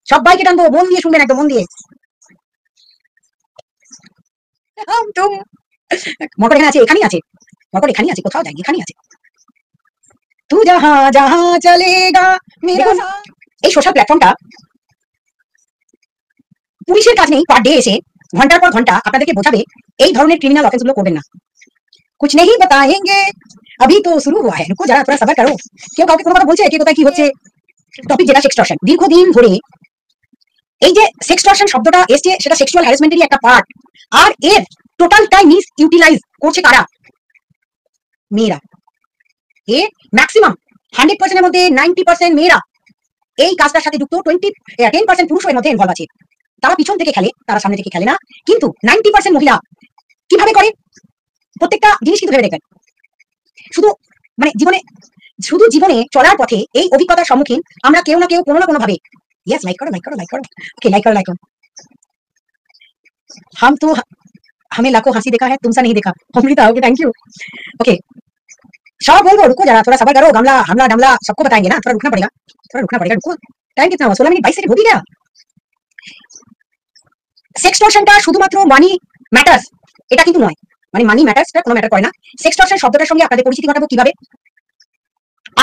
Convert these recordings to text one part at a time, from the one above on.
সবাইকে টানবো, মন দিয়ে শুনবেন, একদম মন দিয়ে। মরকট এখানে আছে, এখানেই আছে, মরকট এখানেই আছে, কোথাও যায়নি, এখানেই আছে। তু যাহা যাহা চলেগা মেরা। এই সোশ্যাল প্ল্যাটফর্মটা পুলিশের কাজ নেই পার ডে এসে ঘন্টার পর ঘন্টা আপনাদেরকে বোঝাবে এই ধরনের ক্রিমিনাল অফেন্স গুলো করবেন না। कुछ नहीं बताएंगे, अभी तो शुरू हुआ है, रुको जरा थोड़ा सबर करो। কেউ কাউকে কোনো কথা বলছে, কে কোথায় কি হচ্ছে। টপিক যেটা সেক্সটর্শন, দীর্ঘদিন ধরে এই যে সেক্সটর্শন শব্দটা এসছে, সেটা সেক্সুয়াল হ্যারাসমেন্টেরই একটা পার্ট। আর এর টোটালটাই মিস ইউটিলাইজ করছে কারা? মেয়েরা। এ ম্যাক্সিমাম 100% এর মধ্যে 90% মেয়েরা এই কাজটার সাথে যুক্ত, 10% পুরুষ এর মধ্যে ইনভলভ আছে। তারা পিছন থেকে খেলে, তারা সামনে থেকে খেলে না। কিন্তু 90% মহিলা কিভাবে করে প্রত্যেকটা জিনিস কিন্তু ভেবে দেখবেন। শুধু মানে জীবনে চলার পথে এই অভিজ্ঞতার সম্মুখীন আমরা কেউ না কেউ কোনো না কোনো ভাবে। यस, लाइक करो, ओके, लाइक करो। हम तो हमें लाखों हंसी देखा है, तुमसा नहीं देखा। Amrita, okay, thank you. Okay, सब बोल रुको जरा, थोड़ा सबर करो। गमला हमला डमला सबको बताएंगे ना, थोड़ा रुकना पड़ेगा, रुको। टाइम कितना हुआ? 16 मिनट 22 सेकंड हो भी गया। সেক্সটর্শনটা শুধুমাত্র মানি ম্যাটার্স এটা কিন্তু নয়, মানে মানি ম্যাটার্সটা কোনো ম্যাটার করে না। সেক্সটর্শন শব্দটার সঙ্গে আপনাদের পরিচিতি ঘটাবো কিভাবে?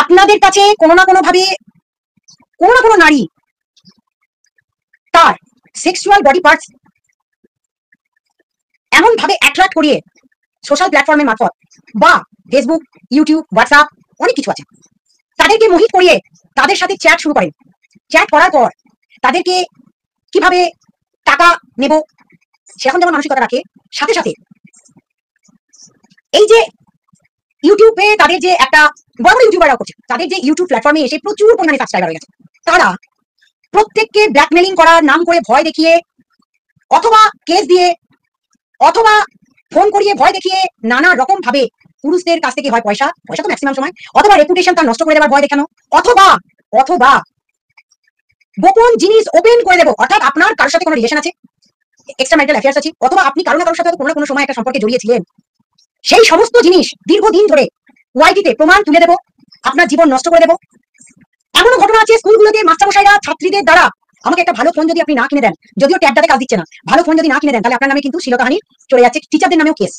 আপনাদের কাছে কোনো না কোনো ভাবে কোনো না কোনো নারী তার সেক্সুয়াল বডি পার্টস এমন ভাবে অ্যাট্রাক্ট করিয়ে সোশ্যাল প্ল্যাটফর্মের মারফত বা ফেসবুক, ইউটিউব, হোয়াটসঅ্যাপ, অনেক কিছু আছে, তাদেরকে মোহিত করিয়ে তাদের সাথে চ্যাট শুরু করেন। চ্যাট করার পর তাদেরকে কিভাবে টাকা নেব সেরকম যেমন মানসিকতা রাখে, সাথে সাথে এই যে ইউটিউবে তাদের যে একটা বড় ইউটিউবাররা করছে, তাদের যে ইউটিউব প্ল্যাটফর্মে এসে প্রচুর পরিমাণে সাবস্ক্রাইবার হয়ে গেছে, তারা প্রত্যেককে ব্ল্যাকমেলিং করার নাম করে ভয় দেখিয়ে, অথবা কেস দিয়ে, অথবা ফোন করিয়ে ভয় দেখিয়ে নানা রকম ভাবে পুরুষদের কাছ থেকে হয় পয়সা তো ম্যাক্সিমাম সময়, অথবা রেপুটেশন তার নষ্ট করে দেওয়ার ভয় দেখানো, অথবা গোপন জিনিস ওপেন করে দেবো। অর্থাৎ আপনার কারোর সাথে কোনো রিলেশন আছে, এক্সট্রা ম্যারিটাল অ্যাফেয়ার্স আছে, অথবা আপনি কারো না কারোর সাথে কোনো না কোনো সময় একটা সম্পর্কে জড়িয়েছিলেন, সেই সমস্ত জিনিস দীর্ঘদিন ধরে ওয়াইটিতে প্রমাণ তুলে দেবো, আপনার জীবন নষ্ট করে দেবো। এমনও ঘটনা আছে স্কুলগুলোতে মাস্টারমশাইরা ছাত্রীদের দ্বারা, আমাকে একটা ভালো ফোন যদি আপনি না কিনে দেন, যদিও ট্যাবটাতে কাজ দিচ্ছে না, ভালো ফোন যদি না কিনে দেন, তাহলে আপনার নামে কিন্তু শ্লীলতাহানি চলে যাচ্ছে, টিচারদের নামেও কেস।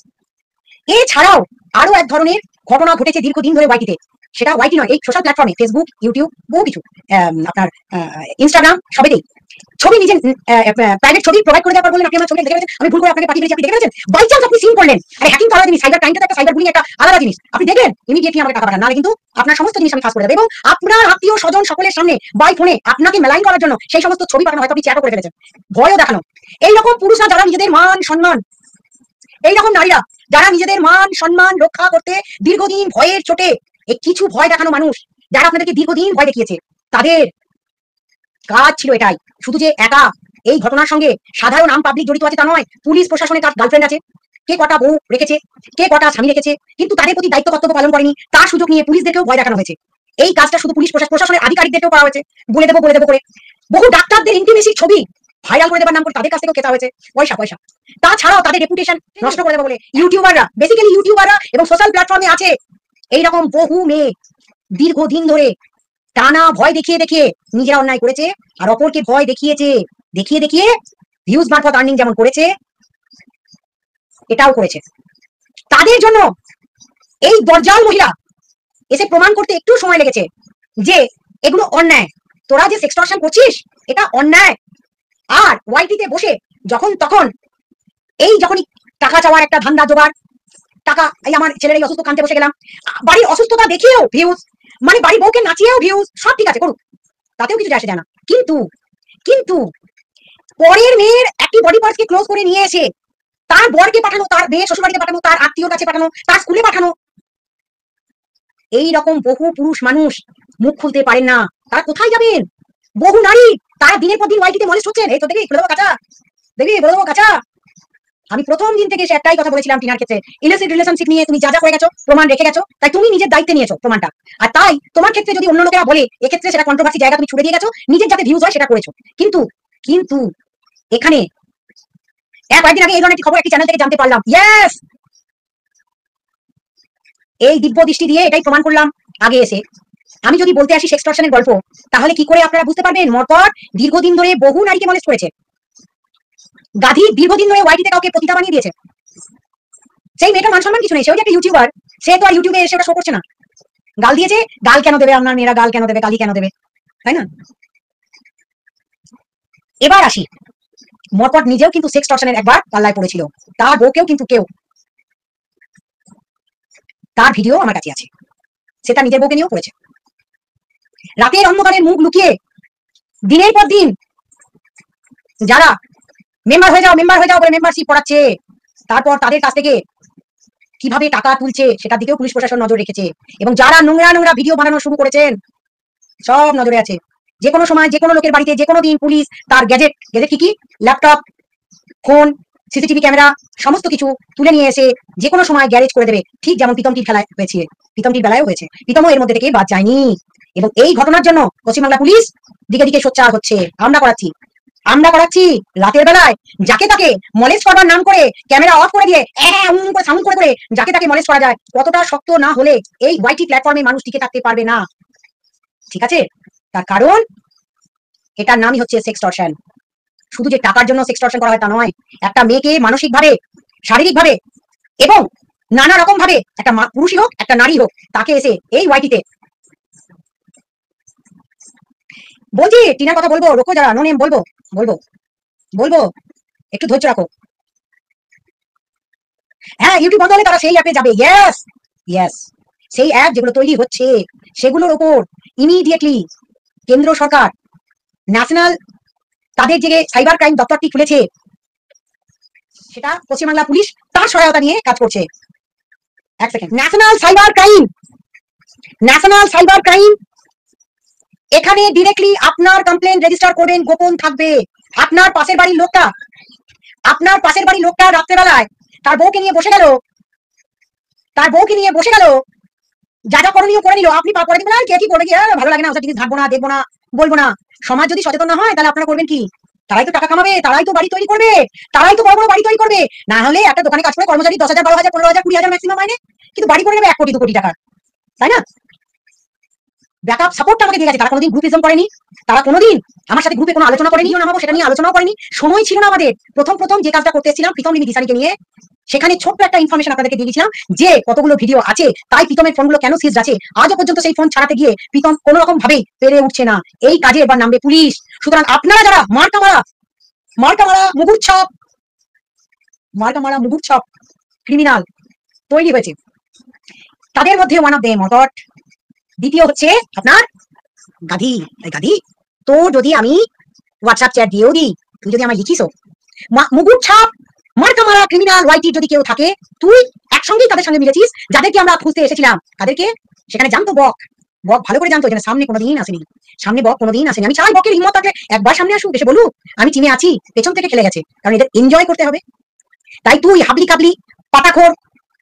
এছাড়াও আরো এক ধরনের ঘটনা ঘটেছে দীর্ঘদিন ধরে ওয়াইটিতে, সেটা ওয়াইটি নয়, এই সোশ্যাল প্ল্যাটফর্মে ফেসবুক, ইউটিউব, বহু কিছু, আপনার ইনস্টাগ্রাম, সবেতেই ছবি, নিজের প্রাইভেট ছবি প্রোভাইড করে দেওয়ার পর বললেন আপনি আমার ছবি দেখে ফেলেছেন, আমি ভুল করে আপনাকে পাঠিয়ে দিয়েছি, আপনি দেখে ফেলেছেন। বাই চান্স আপনি সিন করলেন, আরে হ্যাকিং তো আলাদা জিনিস, সাইবার ক্রাইমটা একটা, সাইবার বুলিং একটা আলাদা জিনিস, আপনি দেখলেন ইমিডিয়েটলি আমাকে টাকা পাঠান, নাহলে কিন্তু আপনার সমস্ত জিনিস আমি ফাঁস করে দেবো। এবং আপনার আত্মীয় স্বজন সকলের সামনে বাই ফোনে আপনাকে মেলাইন করার জন্য সেই সমস্ত ছবি পাঠানো, হয়তো আপনি চ্যাটও করে ফেলেছেন, ভয়ও দেখানো। এইরকম পুরুষরা যারা নিজেদের মান সম্মান, এইরকম নারীরা যারা নিজেদের মান সম্মান রক্ষা করতে দীর্ঘদিন ভয়ের চোটে, এই কিছু ভয় দেখানো মানুষ যারা আপনাদেরকে দীর্ঘদিন ভয় দেখিয়েছে, তাদের কাজ ছিল এটাই। শুধু যে একা এই ঘটনার সঙ্গে সাধারণ আম পাবলিক জড়িত আছে তা নয়, পুলিশ প্রশাসনের কার গার্লফ্রেন্ড আছে, কে কটা বউ রেখেছে, কে কটা স্বামী রেখেছে, কিন্তু তাদের প্রতি দায়িত্ব কর্তব্য পালন করেনি, তার সুযোগ নিয়ে পুলিশদেরকেও ভয় দেখানো হয়েছে। এই কাজটা শুধু পুলিশ প্রশাসনের আধিকারিকদেরকেও করা হয়েছে, বলে দেবো করে। বহু ডাক্তারদের ইন্টিমেসি ছবি ভাইরাল করে দেবার নাম করে তাদের কাছ থেকেও কেতা হয়েছে পয়সা। তাছাড়াও তাদের রেপুটেশন নষ্ট করে দেবো বলে ইউটিউবাররা এবং সোশ্যাল প্ল্যাটফর্মে আছে এইরকম বহু মেয়ে দীর্ঘদিন ধরে টানা ভয় দেখিয়ে নিজেরা অন্যায় করেছে, আর অপরকে ভয় দেখিয়ে ভিউজ মারফত আর্নিং যেমন করেছে, এটাও করেছে। তাদের জন্য এই দরজাল মহিলা এসে প্রমাণ করতে একটু সময় লেগেছে যে এগুলো অন্যায়, তোরা যে সেক্সটর্শন করছিস এটা অন্যায়। আর ওয়াইটিতে বসে যখন তখন যখনই টাকা চাওয়ার একটা ধান্দা জোগাড়, টাকা, এই আমার ছেলের এই অসুস্থ কানতে বসে গেলাম, বাড়ির অসুস্থতা দেখিয়েও ভিউজ, মানে বাড়ির বউকে নাচিয়েও ভিউজ, সব ঠিক আছে করুক, তাতেও কিছু আসে যায় না। কিন্তু পরের মেয়ের একটি বডি পার্টসকে ক্লোজ করে নিয়ে এসে তার বরকে পাঠানো, তার মেয়ের শ্বশুর বাড়িতে পাঠানো, তার আত্মীয়র কাছে পাঠানো, তার স্কুলে পাঠানো, এই রকম বহু পুরুষ মানুষ মুখ খুলতে পারেন না। তারা কোথায় যাবেন? বহু নারী তারা দিনের পর দিন ওয়াইটিতে মলেস্ট হচ্ছেন। এই তো দেখি বলে দেবো কাঁচা। আমি প্রথম দিন থেকে একটাই কথা বলেছিলাম টিনার ক্ষেত্রে, ইলিসিট রিলেশনশিপ নিয়ে তুমি যা করে গেছো, প্রমাণ রেখে গেছো, তাই তুমি নিজের দায়িত্বে নিয়েছো প্রমাণটা। আর তাই তোমার ক্ষেত্রে যদি অন্য লোকেরা বলে, এক্ষেত্রে সেটা কন্ট্রোভার্সি জায়গা তুমি ছুড়ে দিয়ে গেছো, নিজের যাতে ভিউজ হয় সেটা করেছো। কিন্তু এখানে কয়েকদিন আগে এই ধরনের খবর একটি চ্যানেল থেকে জানতে পারলাম, ইয়েস, এই দিব্য দৃষ্টি দিয়ে এটাই প্রমাণ করলাম আগে এসে, আমি যদি বলতে আসি সেক্সটর্শনের গল্প, তাহলে কি করে আপনারা বুঝতে পারবেন মরকট দীর্ঘদিন ধরে বহু নারীকে মলেস্ট করেছে। গাধি দীর্ঘদিন ধরে ওয়াইটিতে কাউকে পতিতা বানিয়ে দিয়েছে। সেই মেয়েটার মান সম্মান কিছু নেই, সেও যে একটা ইউটিউবার, সে তো আর ইউটিউবে এসে ওটা শো করছে না। গাল দিয়েছে, গাল কেন দেবে আপনার মেয়েরা, গাল কেন দেবে, গালি কেন দেবে, তাই না? এবার আসি, মরকট নিজেও কিন্তু সেক্সটর্শনের একবার পাল্লায় পড়েছিল। তার বউকেও কিন্তু তার ভিডিও আমার কাছে আছে, সে তার নিজের বউকে নিয়েও পড়েছে। রাতের অন্ধকারের মুখ লুকিয়ে দিনের পর দিন যারা মেম্বার হয়ে যাও বলে মেম্বারশিপ করাচ্ছে, তারপর তাদের কাছ থেকে কিভাবে টাকা তুলছে সেটার দিকেও পুলিশ প্রশাসন নজর রেখেছে। এবং যারা নোংরা ভিডিও বানানো শুরু করেছেন সব নজরে আছে। যে কোনো সময় যে কোনো লোকের বাড়িতে যে কোনো দিন পুলিশ তার গ্যাজেট কি ল্যাপটপ, ফোন, সিসিটিভি ক্যামেরা সমস্ত কিছু তুলে নিয়ে এসে যে কোনো সময় গ্যারেজ করে দেবে, ঠিক যেমন প্রীতমটির বেলায়ও হয়েছে। প্রীতমও এর মধ্যে থেকে বাদ যায়নি। এবং এই ঘটনার জন্য পশ্চিমবাংলা পুলিশ দিকে দিকে সোচ্চার হচ্ছে। আমরা করাচ্ছি রাতের বেলায় যাকে তাকে মলেস্ট করবার নাম করে ক্যামেরা অফ করে দিয়ে সাউন্ড করে যাকে তাকে মলেস্ট করা যায়, কতটা শক্ত না হলে এই ওয়াইটি প্ল্যাটফর্মে মানুষ টিকে থাকতে পারবে না। ঠিক আছে, তার কারণ এটার নামই হচ্ছে সেক্সটর্শন। শুধু যে টাকার জন্য সেক্সটর্শন করা হয় তা নয়, একটা মেয়েকে মানসিকভাবে, শারীরিকভাবে এবং নানা রকম ভাবে, একটা পুরুষই হোক একটা নারী হোক, তাকে এসে এই ওয়াইটিতে বলছি, টিনার কথা বলবো, রোকো যারা নো নেম, বলবো একটু ধৈর্য রাখো। হ্যাঁ, ইউটিউব বন্ধ হলে তারা সেই অ্যাপে যাবে। ইয়েস, সেই অ্যাপ যেগুলো তৈরি হচ্ছে সেগুলোর উপর ইমিডিয়েটলি কেন্দ্র সরকার ন্যাশনাল তাদের যে সাইবার ক্রাইম দপ্তরটি খুলেছে, সেটা পশ্চিমবাংলা পুলিশ তার সহায়তা নিয়ে কাজ করছে। এক সেকেন্ড, ন্যাশনাল সাইবার ক্রাইম এখানে ডিরেক্টলি আপনার কমপ্লেন রেজিস্টার করবেন, গোপন থাকবে। আপনার পাশের বাড়ির লোকটা রাত্রেবেলায় তার বউকে নিয়ে বসে গেল, যা করণীয় করে নিল, আপনি পরে দিবেন, কে কি করবে, কি ভালো লাগে না, ওটা জিনিস থাকবো না, দেখবো না, বলবো না। সমাজ যদি সচেতন না হয় তাহলে আপনারা করবেন কি? তারাই তো টাকা কামাবে, তারাই তো বাড়ি তৈরি করবে, তারাই তো বড় বাড়ি তৈরি করবে। না হলে একটা দোকানে কাজ করে কর্মচারী 10,000, 12,000, 15,000, 20,000 ম্যাক্সিমাম মাইনে, কিন্তু বাড়ি করে নেবে 1 কোটি 2 কোটি টাকা, তাই না? ব্যাকআপ সাপোর্টটা আমাকে দিয়ে গেছে। তারা কোনোদিন গ্রুপিজম করেনি, তারা কোনোদিন আমার সাথে গ্রুপে কোনো আলোচনা করেনি, নামাবো সেটা নিয়ে আলোচনাও করেনি, সময় ছিল না আমাদের। প্রথম যে কাজটা করতে এসেছিলাম প্রীতম লিমি দিশারিকে নিয়ে, সেখানে ছোট্ট একটা ইনফরমেশন আপনাদেরকে দিয়ে দিয়েছিলাম যে কতগুলো ভিডিও আছে, তাই প্রীতমের ফোনগুলো কেন সিজড আছে। আজও পর্যন্ত সেই ফোন ছাড়াতে গিয়ে প্রীতম কোনো রকম ভাবেই পেরে উঠছে না। এই কাজে এবার নামবে পুলিশ। সুতরাং আপনারা যারা মার্কা মারা মুগুর ছাপ ক্রিমিনাল তৈরি হয়েছে, তাদের মধ্যে ওয়ান অফ দেম মরকট। দ্বিতীয় হচ্ছে আপনার গাধি। তো যদি আমি হোয়াটসঅ্যাপ চ্যাট দিয়েও দিই, তুই যদি আমায় লিখিস মুগুর ছাপ মার্কা মারা ক্রিমিনাল ওয়াইটি যদি কেউ থাকে, তুই একসঙ্গেই তাদের সঙ্গে মিলেছিস। যাদেরকে আমরা খুঁজতে এসেছিলাম তাদেরকে সেখানে জানতো বক ভালো করে জানতো, এখানে সামনে কোনোদিন আসেনি, আমি চাই বকের হিম্মত থাকলে একবার সামনে আসুক, এসে বলুক আমি টিমে আছি, পেছন থেকে খেলে গেছে, কারণ এদের এনজয় করতে হবে। তাই তুই হাবলি কাবলি পাটাখোর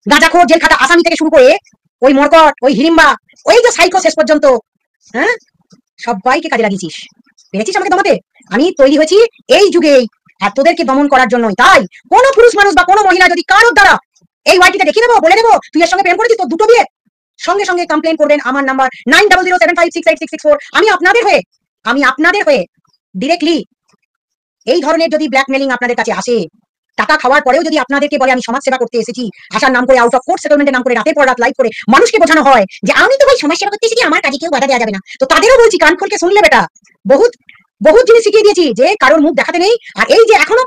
গাঁজাখোর জেল খাটা আসামি থেকে শুরু করে ওই মরকট, ওই হিড়িম্বা, ওই যে সাইকো শেষ পর্যন্ত, হ্যাঁ, সবাইকে কাজে লাগিয়েছিস, পেরেছিস আমাকে দমাতে। আমি তৈরি হয়েছি এই যুগেই আর তোদেরকে দমন করার জন্যই। তাই কোনো পুরুষ মানুষ বা কোনো মহিলা যদি কারোর দ্বারা এই ওয়াইটিতে দেখিয়ে দেবো, বলে দেবো তুই এর সঙ্গে প্রেম করেছিস, তোর 2টো বিয়ে, সঙ্গে সঙ্গে কমপ্লেন করবেন আমার নাম্বার 9007568664। আমি আপনাদের হয়ে ডিরেক্টলি এই ধরনের যদি ব্ল্যাকমেলিং আপনাদের কাছে আসে, টাকা খাওয়ার পরেও যদি আপনাদেরকে বলে আমি সমাজ সেবা করতে এসেছি, আসার নাম করে, আউট অফ কোর্ট সেটেলমেন্টের নাম করে রাতের পর রাত লাইভ করে মানুষকে বোঝানো হয় যে আমি তো ভাই সমাজ সেবা করতে এসেছি, আমার কাজে কেউ বাধা দেওয়া যাবে না, তো তাদেরও বলছি কান খুলকে শুনলে বেটা, বহুত জিনিস শিখিয়ে দিয়েছি যে কারোর মুখ দেখাতে নেই। আর এই যে এখনো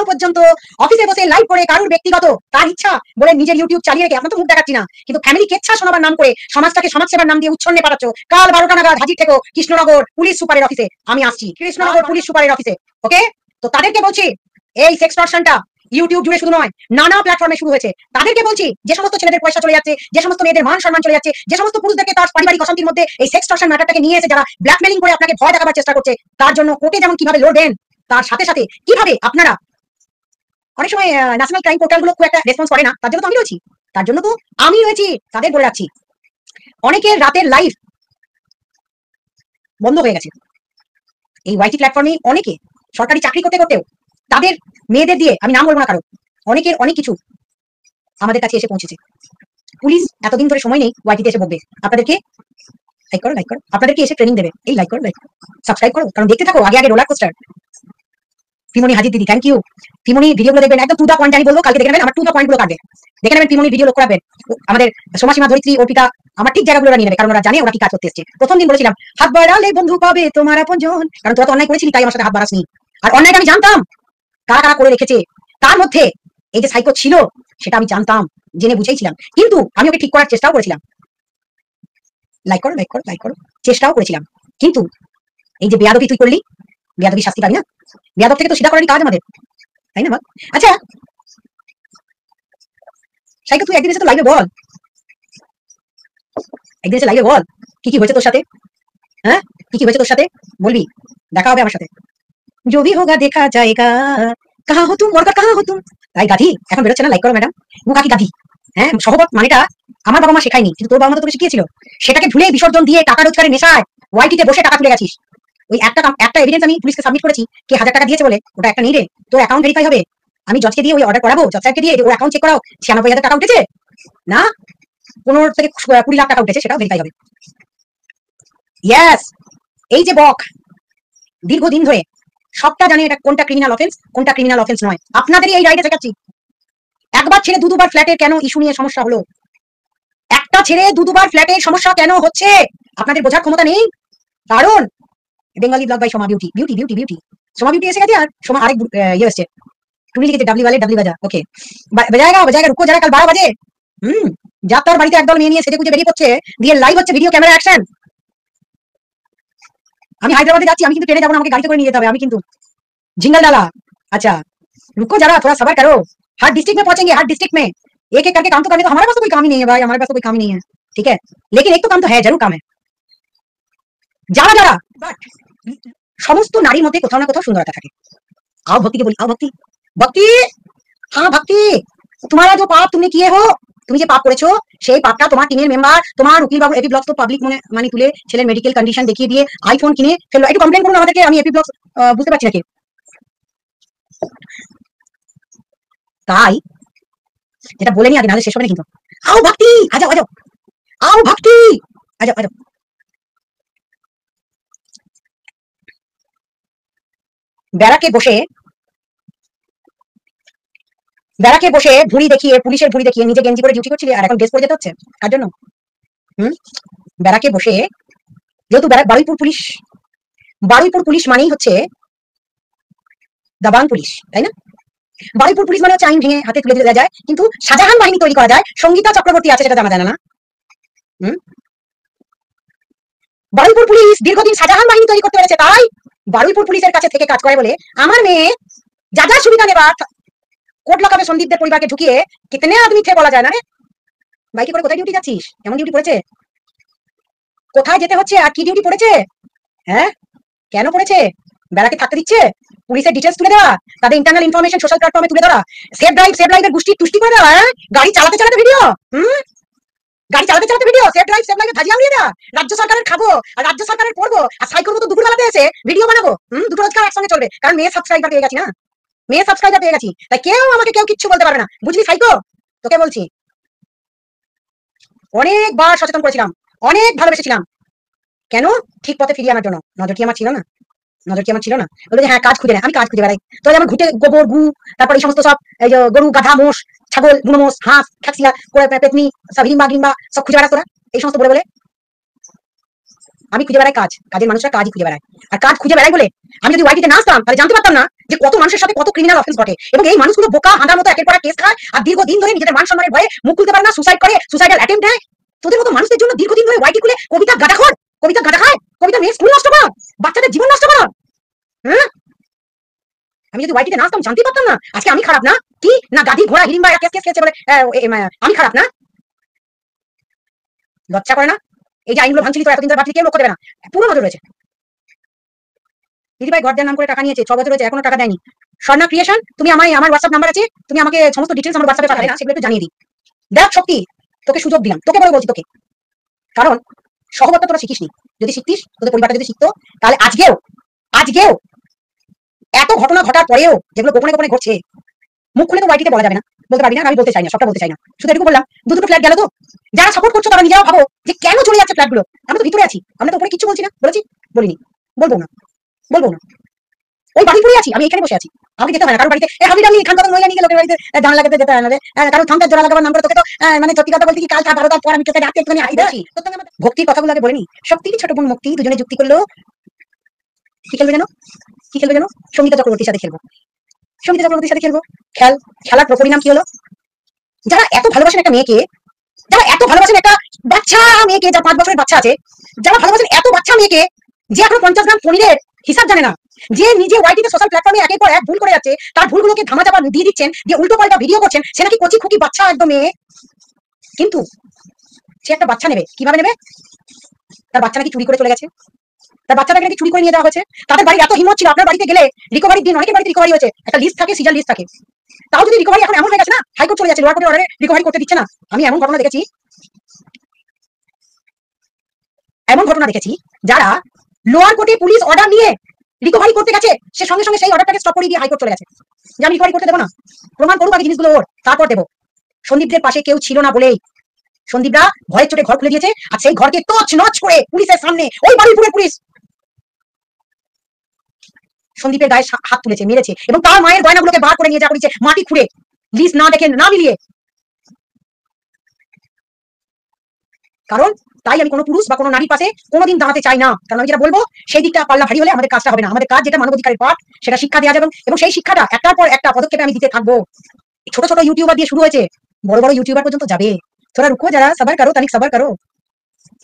পর্যন্ত অফিসে বসে লাইভ করে কারোর ব্যক্তিগত তার ইচ্ছা বলে নিজের ইউটিউব চালিয়ে রেখে, আপনার তো মুখ দেখাচ্ছি না, কিন্তু ফ্যামিলি কেচ্ছা শোনাবার নাম করে সমাজটাকে সমাজ সেবার নাম দিয়ে উচ্ছন্নে পাঠাচ্ছ। কাল 12টা নাগাদ হাজির থেকো কৃষ্ণনগর পুলিশ সুপারের অফিসে, আমি আসছি কৃষ্ণনগর পুলিশ সুপারের অফিসে, ওকে? তো তাদেরকে বলছি এই সেক্সটর্শনটা ইউটিউব জুড়ে শুধু নয়, নানা প্ল্যাটফর্মে শুরু হয়েছে। তাদেরকে বলছি যে সমস্ত ছেলেদের পয়সা চলে যাচ্ছে, যে সমস্ত মেয়েদের মান সম্মান চলে যাচ্ছে, যে সমস্ত পুরুষদেরকে তার পারিবারিক অশান্তির মধ্যে এই সেক্সটর্শন ম্যাটারটাকে নিয়ে এসে যারা ব্ল্যাকমেলিং করে আপনাকে ভয় দেখাবার চেষ্টা করছে, তার জন্য কোর্টে যেমন কিভাবে লড়বেন, তার সাথে সাথে কিভাবে আপনারা, অনেক সময় ন্যাশনাল ক্রাইম পোর্টালগুলো খুব একটা রেসপন্স করে না, তার জন্য তো আমি রয়েছি, তাদের বলে রাখছি। অনেকের রাতের লাইফ বন্ধ হয়ে গেছে এই ওয়াইটি প্ল্যাটফর্মে, অনেকে সরকারি চাকরি করতেও তাদের মেয়েদের দিয়ে, আমি নাম বলবো না কারো, অনেকের অনেক কিছু আমাদের কাছে এসে পৌঁছেছে। পুলিশ এতদিন ধরে সময় নেই ওয়াইটিতে এসে বলবে আপনাদেরকে লাইক করো, আপনাদেরকে এসে ট্রেনিং দেবে, এই লাইক করো, সাবস্ক্রাইব করো, কারণ দেখতে থাকো আগে আগে রোলার কোস্টার। পিমনি হাজির দিদি, থ্যাংক ইউ। পিমনি ভিডিওগুলো দেখবেন একদম টু দা পয়েন্ট, আমি বলবো কালকে দেখে নেবেন আমার টু দা পয়েন্ট গুলো কাটবে, দেখে নেবেন পিমনি ভিডিও লক্ষ্য রাখবেন। আমাদের সমাসীমা ধরিত্রী, অর্পিতা আমার ঠিক জায়গাগুলো নিয়ে নেবে, কারণ ওরা জানে ওরা কি কাজ করতে এসছে। প্রথম দিন বলেছিলাম হাত বাড়ালে বন্ধু পাবে তোমার আপনজন, কারণ তোরা তো অন্যায় করেছিলি তাই আমার সাথে হাত বাড়াসনি। আর অন্যায়টা আমি জানতাম কারা কারা করে রেখেছে, তার মধ্যে এই যে সাইকো ছিল সেটা আমি জানতাম, জেনে বুঝেইছিলাম, কিন্তু আমি ওকে ঠিক করার চেষ্টাও করেছিলাম। লাইক করো, চেষ্টাও করেছিলাম, কিন্তু এই যে বেয়াদবি তুই করলি, বেয়াদবি শাস্তি পাবি না, বেয়াদব থেকে তো সিধা করারই কাজ আমাদের, তাই না? আচ্ছা সাইকো, তুই একদিন এসে তো লাইভে বল, একদিন এসে লাইভে বল কি কি হয়েছে তোর সাথে, হ্যাঁ কি কি হয়েছে তোর সাথে বলবি, দেখা হবে আমার সাথে। जो भी होगा देखा जाएगा, कहाँ हो तुम वर्कर कहाँ हो तुम। তাই গাধি এখন বেরোচ্ছে না, লাইক করো ম্যাডাম। মুখাকি গাধি, হ্যাঁ সহবত মানেটা আমার বাবা মা শেখায়নি, কিন্তু তোর বাবা মা তো তোকে শিখিয়েছিল, সেটাকে ভুলে বিসর্জন দিয়ে টাকা রোজগারের নেশায় ওয়াইটিতে বসে টাকা তুলে গেছিস। ওই একটা এভিডেন্স আমি পুলিশকে সাবমিট করেছি, কে 1000 টাকা দিয়েছে বলে, ওটা একটা নেই রে, তোর অ্যাকাউন্ট ভেরিফাই হবে, আমি জজকে দিয়ে ওই অর্ডার করাবো, জজ সাহেবকে দিয়ে ওর অ্যাকাউন্ট চেক করাও, 96,000 টাকা উঠেছে না 15 থেকে 20 লাখ টাকা উঠেছে, সেটাও ভেরিফাই হবে। ইয়েস, এই যে বক দীর্ঘদিন ধরে সবটা জানে এটা কোনটা ক্রিমিনাল অফেন্স কোনটা ক্রিমিনাল অফেন্স নয়, আপনাদেরই এই রাইটে শেখাচ্ছি। একবার ছেড়ে দুবার ফ্ল্যাটের কেন ইস্যু নিয়ে সমস্যা হলো, একটা ছেড়ে দুবার ফ্ল্যাটের সমস্যা কেন হচ্ছে আপনাদের বোঝার ক্ষমতা নেই, কারণ Bengali blog by Soma beauty, beauty beauty beauty Soma beauty এসে গেছে, আর সোমা আরেক ইয়ে এসছে, টুনি লিখেছে ডাবলি वाले ডাবলি বাজা, ওকে বাজায়গা রুকো যারা, কাল 12 বাজে। যা তার বাড়িতে একদল মেয়ে নিয়ে সেজে গুজে বেরিয়ে পড়ছে, দিয়ে লাইভ হচ্ছে, ভিডিও ক্যামেরা অ্যাকশন। আমি হায়দ্রাবাদে যাচ্ছি, আমি কিন্তু ট্রেনে যাবো না, আমাকে গাড়িতে করে নিয়ে যেতে হবে, আমি কিন্তু जिंगल डाला। अच्छा रुको जरा, थोड़ा सबर करो, हर डिस्ट्रिक्ट में पहुंचेंगे, हर डिस्ट्रिक्ट में एक एक करके काम तो करने, तो हमारे पास तो कोई काम ही नहीं है भाई, हमारे पास तो कोई काम ही नहीं है, ठीक है, लेकिन एक तो काम तो है, जरूर काम है। যারা যারা সমস্ত নারীর মধ্যে কোথাও না কোথাও সুন্দরতা থাকে। आओ भक्ति के बोली, आओ भक्ति, भक्ति हाँ भक्ति, तुम्हारा जो पाप तुमने किए हो, তুমি যে পাপ করেছো সেই পাপটা তোমার টিমের মেম্বার, তোমার উকিল বাবু এপি ব্লগস তো পাবলিক মানে তুলে ছেলের মেডিকেল কন্ডিশন দেখিয়ে দিয়ে আইফোন কিনে ফেললো, একটু কমপ্লেন করুন আমাদেরকে, আমি এপি ব্লগস বুঝতে পারছি না কি। তাই যেটা বলে নি আগে, নাহলে শেষ হবে না কিন্তু। आओ भक्ति आ जाओ, आ जाओ, आओ भक्ति आ जाओ, आ जाओ। ব্যারাকে বসে ভুঁড়ি দেখিয়ে, পুলিশের ভুঁড়ি দেখিয়ে নিজে গেঞ্জি করে ডিউটি করছিলি, আর এখন ড্রেস পরে যেতে হচ্ছে কার জন্য? ব্যারাকে বসে, যেহেতু বারুইপুর পুলিশ মানেই হচ্ছে দাবাং পুলিশ, তাই না? বারুইপুর পুলিশ মানে হচ্ছে আইন ভেঙে হাতে তুলে দেওয়া যায়, কিন্তু শাহজাহান বাহিনী তৈরি করা যায়, সঙ্গীতা চক্রবর্তী আছে সেটা জানা যায় না। বারুইপুর পুলিশ দীর্ঘদিন শাহজাহান বাহিনী তৈরি করতে পেরেছে, তাই বারুইপুর পুলিশের কাছে থেকে কাজ করে বলে আমার মেয়ে যা যা সুবিধা নেবার কোর্ট লকাপে সন্দীপদের পরিবারকে ঢুকিয়ে কিতনে আদমি থে বলা যায় না রে। বাইকে করে কোথায় ডিউটি যাচ্ছিস, কেমন ডিউটি পড়েছে, কোথায় যেতে হচ্ছে, আর কি ডিউটি পড়েছে, হ্যাঁ কেন পড়েছে, বেড়াকে থাকতে দিচ্ছে, পুলিশের ডিটেলস তুলে দেওয়া, তাদের ইন্টারনাল ইনফরমেশন সোশ্যাল প্ল্যাটফর্মে তুলে ধরা, সেভ লাইভের গোষ্ঠী তুষ্টি করে দেওয়া, গাড়ি চালাতে চালাতে ভিডিও, গাড়ি চালাতে চালাতে ভিডিও, সেভ লাইভে ধাজিয়া উড়িয়ে দেওয়া, রাজ্য সরকারের খাবো আর রাজ্য সরকারের পড়বো, আর সাইকোর মতো দুপুর বেলাতে এসে ভিডিও বানাবো, দুটো রোজগার একসঙ্গে চলবে, কারণ মেয়ে সাবস্ক্রাইবার পেয়ে গেছি না, মেয়ে সাবস্ক্রাইবার পেয়ে গেছি, তাই কেউ কিচ্ছু বলতে পারবে না, বুঝলি সাইকো? তোকে বলছি, অনেকবার সচেতন করেছিলাম, অনেক ভালোবেসেছিলাম, কেন ঠিক পথে ফিরিয়ে আনার জন্য। নজর কি আমার ছিল না, বলে যে হ্যাঁ কাজ খুঁজে নেয়, আমি কাজ খুঁজে বেড়াই, তো যেমন ঘুটে গোবর গু, তারপর এই সমস্ত সব এই যে গরু গাধা মোষ ছাগল বুনো মোষ হাঁস খাকসিয়া পেতনি সব হিড়িম্বা গিম্বা সব খুঁজে বেড়াস তোরা, এই সমস্ত বলে আমি খুঁজে বেড়াই কাজ, কাজের মানুষরা কাজই খুঁজে বেড়ায়, আর কাজ খুঁজে বেড়াই বলে আমি যদি ওয়াইটিতে না আসতাম তাহলে জানতে পারতাম না যে কত মানুষের সাথে কত ক্রিমিনাল অফেন্স ঘটে, এবং এই মানুষগুলো বোকা হাঁদার মতো একের পর এক কেস খায়, আর দীর্ঘদিন ধরে নিজেদের মান সম্মানের ভয়ে মুখ খুলতে পারে না, সুসাইড করে, সুসাইডাল অ্যাটেম্প্ট দেয়। তোদের মতো মানুষদের জন্য দীর্ঘদিন ধরে ওয়াইটি খুলে কবিতা গাঁদা খায়, কবিতা মেয়ে স্কুল নষ্ট করো, বাচ্চাদের জীবন নষ্ট করো। আমি যদি ওয়াইটিতে না আসতাম জানতে পারতাম না আজকে আমি খারাপ না, কি না গাধি ঘোড়া হিড়িম্বা এরা কেস খেয়েছে বলে আমি খারাপ না, লজ্জা করে না? এই যে আইনগুলো ভাঙছিলি তো এতদিন ধরে ভাবছিলি, কেউ লক্ষ্য দেবে না, পুরো নজর রয়েছে। দিদিভাই ঘর দেওয়ার নাম করে টাকা নিয়েছে, 6 বছর হয়েছে এখনো টাকা দেয়নি। স্বর্ণা ক্রিয়েশন, তুমি আমার হোয়াটসঅ্যাপ নাম্বার আছে, তুমি আমাকে সমস্ত ডিটেলস আমার হোয়াটসঅ্যাপে পাঠাবে না, সেগুলো একটু জানিয়ে দিই। দেখ শক্তি, তোকে সুযোগ দিলাম, তোকে বলে বলছি তোকে, কারণ সহবতটা তোরা শিখিসনি, যদি শিখতিস, তোদের পরিবারটা যদি শিখতো, তাহলে আজকেও এত ঘটনা ঘটার পরেও যেগুলো গোপনে ঘটছে, মুখ খুলে তো ওয়াইটিতে বলা যাবে না, বলতে পারবি না, আমি বলতে চাই না, সবটা বলতে চাই না, শুধু এটুকু বললাম দুটো ফ্ল্যাট গেল তো, যারা সাপোর্ট করছো তারা নিজেরাও ভাবো যে কেন চলে যাচ্ছে ফ্ল্যাটগুলো। আমরা তো ভিতরে আছি, আমরা তো উপরে কিছু বলছি না, বলেছি বলিনি, বলবো না, বলবো না। ওই বাড়ি পুরে আছি, আমি এখানে বসে আছি, আমাকে যেতে হয় না কারোর বাড়িতে। হাবি ডাবলি খান কথা নইয়া নিয়ে লোকের বাড়িতে জানা লাগাতে যেতে হয় না রে, কারণ থামটা জোড়া লাগাবার নাম করে তোকে তো মানে সত্যি কথা বলতে কি কাল 12টার পর আমি তোকে রাতে একটুখানি আইদা ভক্তির কথাগুলো আগে বলিনি। শক্তির ছোট বোন মুক্তি দুজনে যুক্তি করলো, কি খেলবে জানো, কি খেলবে জানো, সঙ্গীতা চক্রবর্তীর সাথে খেলবো, সঙ্গীতা চক্রবর্তীর সাথে খেলবো। খেলার পরিণাম কি হলো, যারা এত ভালোবাসেন একটা মেয়েকে, যারা এত ভালোবাসেন একটা বাচ্চা মেয়েকে, যার 5 বছরের বাচ্চা আছে, যারা ভালোবাসেন এত বাচ্চা মেয়েকে, যে এখন 50 গ্রাম পনিরের হিসাব জানে না, যে নিজে ওয়াইটিতে সোশ্যাল প্ল্যাটফর্মে একের পর এক ভুল করে যাচ্ছে, তার ভুলগুলোকে ধামাচাপা দিয়ে দিচ্ছেন, যে উল্টো পাল্টা ভিডিও করছেন, সে নাকি কচি খুকি বাচ্চা একদম মেয়ে। কিন্তু সে একটা বাচ্চা নেবে, কিভাবে নেবে, তার বাচ্চা নাকি চুরি করে চলে গেছে, তার বাচ্চাটাকে নাকি চুরি করে নিয়ে যাওয়া হয়েছে। তাদের বাড়ির এত হিম্মত ছিল, আপনার বাড়িতে গেলে রিকভারির দিন অনেকের বাড়িতে রিকভারি হয়েছে, একটা লিস্ট থাকে, সিজার লিস্ট থাকে, তাও যদি রিকভারি এখন এমন হয়ে গেছে না, হাইকোর্ট চলে যাচ্ছে, লোয়ার কোর্টের অর্ডারে রিকভারি করতে দিচ্ছে না। আমি এমন ঘটনা দেখেছি, যারা লোয়ার কোর্টে পুলিশ অর্ডার নিয়ে রিকভারি করতে গেছে, সে সঙ্গে সঙ্গে সেই অর্ডারটাকে স্টপ করে দিয়ে হাইকোর্ট চলে গেছে, যে আমি রিকভারি করতে দেবো না, প্রমাণ করুক আগে জিনিসগুলো ওর, তারপর দেবো। সন্দীপদের পাশে কেউ ছিল না বলেই সন্দীপরা ভয়ের চোটে ঘর খুলে দিয়েছে, আর সেই ঘরকে তছ নচ করে পুলিশের সামনে ওই বারুইপুরের পুলিশ সন্দীপের গায়ে হাত তুলেছে, মেরেছে, এবং তার মায়ের গয়নাগুলোকে বার করে নিয়ে যা করেছে মাটি খুঁড়ে, লিস্ট না দেখে না মিলিয়ে। কারণ তাই আমি কোনো পুরুষ বা কোনো নারীর পাশে কোনোদিন দাঁড়াতে চাই না, কারণ আমি যেটা বলবো সেই দিকটা পাল্লা ভারী হলে আমাদের কাজটা হবে না। আমাদের কাজ যেটা মানবাধিকারের পাঠ, সেটা শিক্ষা দেওয়া যাবে, এবং সেই শিক্ষাটা একটার পর একটা পদক্ষেপে আমি দিতে থাকবো। ছোট ছোট ইউটিউবার দিয়ে শুরু হয়েছে, বড় বড় ইউটিউবার পর্যন্ত যাবে, তোরা রুকো, যারা সবার করো তানিক সবার করো।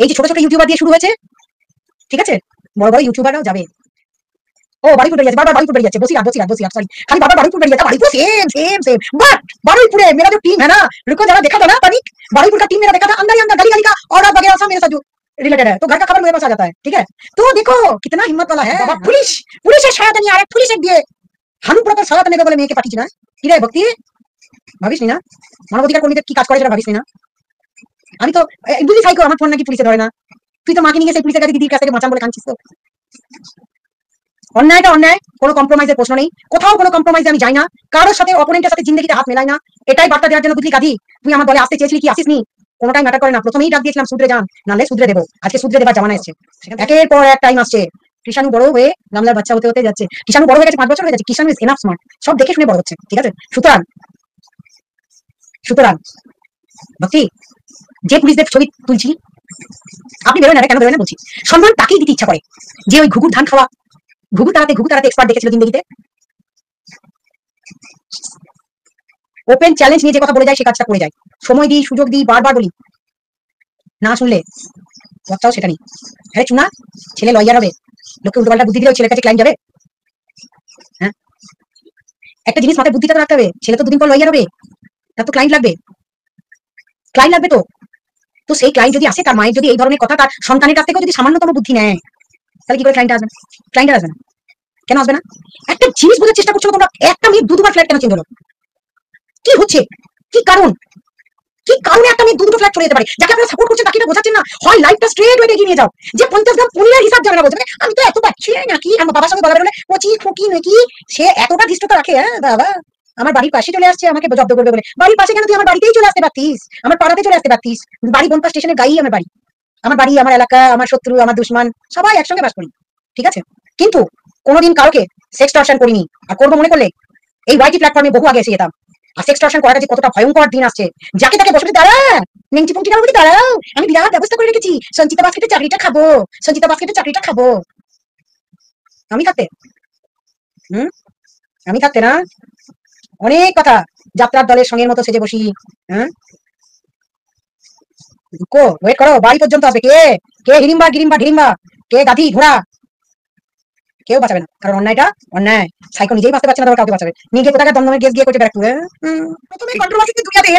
এই যে ছোট ছোট ইউটিউবার দিয়ে শুরু হয়েছে, ঠিক আছে, বড় বড় ইউটিউবাররাও যাবে। ও বারুইপুর বেরিয়েছে, বারবার বারুইপুর বেরিয়েছে, বসিরহাট সরি, খালি বারবার বারুইপুর বেরিয়েছে, বারুইপুর सेम बट बारुईपुर मेरा जो टीम है ना, रुको जरा देखा था ना तनिक, बारुईपुर का टीम मेरा देखा था, अंदर ही अंदर गली गली का और वगैरह सब मेरे साथ जो रिलेटेड है, तो घर का खबर मेरे पास आ जाता है, ठीक है। तो देखो कितना हिम्मत वाला है पुलिस, पुलिस सहायता नहीं आ रहा, पुलिस দিয়ে হানুপুরা সহায়তা নেবে বলে মেয়েকে পাঠিয়েছি না, কি রে ভক্তি, ভাবিস নি না মানবাধিকার কর্মীদের কি কাজ করে সেটা ভাবিস নি না। আমি তো বুঝি সাইকো, আমার ফোন নাকি পুলিশে ধরে না, তুই তো মাকে নিয়ে সেই পুলিশের কাছে দিদির কাছ থেকে বাঁচান বলে কাঁদছিস। তো অন্যায়টা অন্যায়, কোনো কম্প্রোমাইজের প্রশ্ন নেই, কোথাও কোনো কম্প্রোমাইজে আমি যাই না, কারোর সাথে অপোনেন্টের সাথে জিন্দেগিতে হাত মেলাই না, এটাই বার্তা দেওয়ার জন্য। বুঝলি গাধি, তুই আমার দলে আসতে চেয়েছিলি কি আসিস নি, কোনোটাই ম্যাটার করে না, প্রথমেই ডাক দিয়েছিলাম শুধরে যান, নালে শুধরে দেবো, আজকে শুধরে দেবার জামানা এসছে, একের পর এক টাইম আসছে। কৃষাণু বড় হয়ে গামলার বাচ্চা হতে হতে যাচ্ছে, কৃষাণু বড় হয়ে গেছে, 5 বছর হয়ে যাচ্ছে, কৃষাণু ইজ এনাফ স্মার্ট, সব দেখে শুনে বড় হচ্ছে, ঠিক আছে। সুতরাং সুতরাং ভক্তি, যে পুলিশদের ছবি তুলছি, আপনি বেরোয় না, কেন বেরোয় না বলছি, সম্মান তাকেই দিতে ইচ্ছা করে যে ওই ঘুঘুর ধান খাওয়া, ঘুঘু তাড়াতে এক্সপার্ট দেখেছিল জিন্দগিতে। ওপেন চ্যালেঞ্জ নিয়ে যে কথা বলে যায় সে কাজটা করে যায়, সময় দিই, সুযোগ দিই, বারবার বলি, না শুনলে কথাও সেটা নেই। হ্যাঁ চুনা, ছেলে লয়ার হবে, লোককে উল্টোপাল্টা বুদ্ধি দিলে ছেলের কাছে ক্লায়েন্ট যাবে। হ্যাঁ, একটা জিনিস মাথায় বুদ্ধিটা রাখতে হবে, ছেলে তো দুদিন পর লয়ার হবে, তার তো ক্লায়েন্ট লাগবে, ক্লায়েন্ট লাগবে। তো সেই ক্লায়েন্ট যদি আসে, তার মায়ের যদি এই ধরনের কথা তার সন্তানের কাছ থেকেও যদি সামান্যতম বুদ্ধি নেয়, তাহলে কি করে ক্লায়েন্ট আসবে? ক্লায়েন্ট আসবে না, কেন আসবে না? একটা জিনিস বোঝার চেষ্টা করছো তোমরা, একটা মেয়ে দুবার ফ্ল্যাট কেন চেঞ্জ হলো, কি হচ্ছে, কি কারণ, কি কারণে একটা মেয়ে দুটো ফ্ল্যাট চলে যেতে পারে? যাকে আপনারা সাপোর্ট করছেন তাকে এটা বোঝাচ্ছেন না, হয় লাইফটা স্ট্রেট ওয়েতে এগিয়ে নিয়ে যাও, যে 50 গ্রাম পনিরের হিসাব জানে না, বলছে আমি তো এত পাচ্ছি নাকি, আমার বাবার সঙ্গে গলা বেরোলে কচি খুকি নাকি, সে এতটা ধৃষ্টতা রাখে। হ্যাঁ বাবা, আমার বাড়ির পাশে চলে আসছে, আমাকে জব্দ করবে বলে, বাড়ির পাশে কেন, তুই আমার বাড়িতেই চলে আসতে পারতিস, আমার পাড়াতে চলে আসতে পারতিস, বাড়ি বনপা স্টেশনের গায়েই আমার বাড়ি, আমার এলাকা, আমার শত্রু, আমার দুশ্মন, সবাই একসঙ্গে বাস করি, ঠিক আছে। কিন্তু কোনোদিন কাউকে সেক্সটর্শন করিনি, আর করবো মনে করলে এই ওয়াইটি প্ল্যাটফর্মে বহু আগে এসে যেতাম। আর সেক্সটর্শন করাটা যে কতটা ভয়ঙ্কর দিন আসছে, যাকে তাকে বসে দাঁড়া নেংটি পুংটি কারো দাঁড়াও, আমি বিরাট ব্যবস্থা করে রেখেছি, সঞ্চিতা বাস্কেটের চাকরিটা খাবো, সঞ্চিতা বাস্কেটের চাকরিটা খাবো। আমি থাকতে আমি থাকতে না, অনেক কথা, যাত্রার দলের সঙ্গের মতো সেজে বসি। হ্যাঁ ওয়েট করো, বাড়ি পর্যন্ত আসবে কে, কে হিড়িম্বা গিরিম্বা ঢিরিম্বা, কে গাধি ঘোড়া, কেউ বাঁচাবে না, কারণ অন্যায়টা অন্যায়, সাইকো নিজেই বাঁচতে পারছে না, কাউকে বাঁচাবে, নিজে কোথাকার দমদমের গেস গিয়ে করছে ব্যাক টু। প্রথমে কন্ট্রোভার্সিতে দুনিয়াতে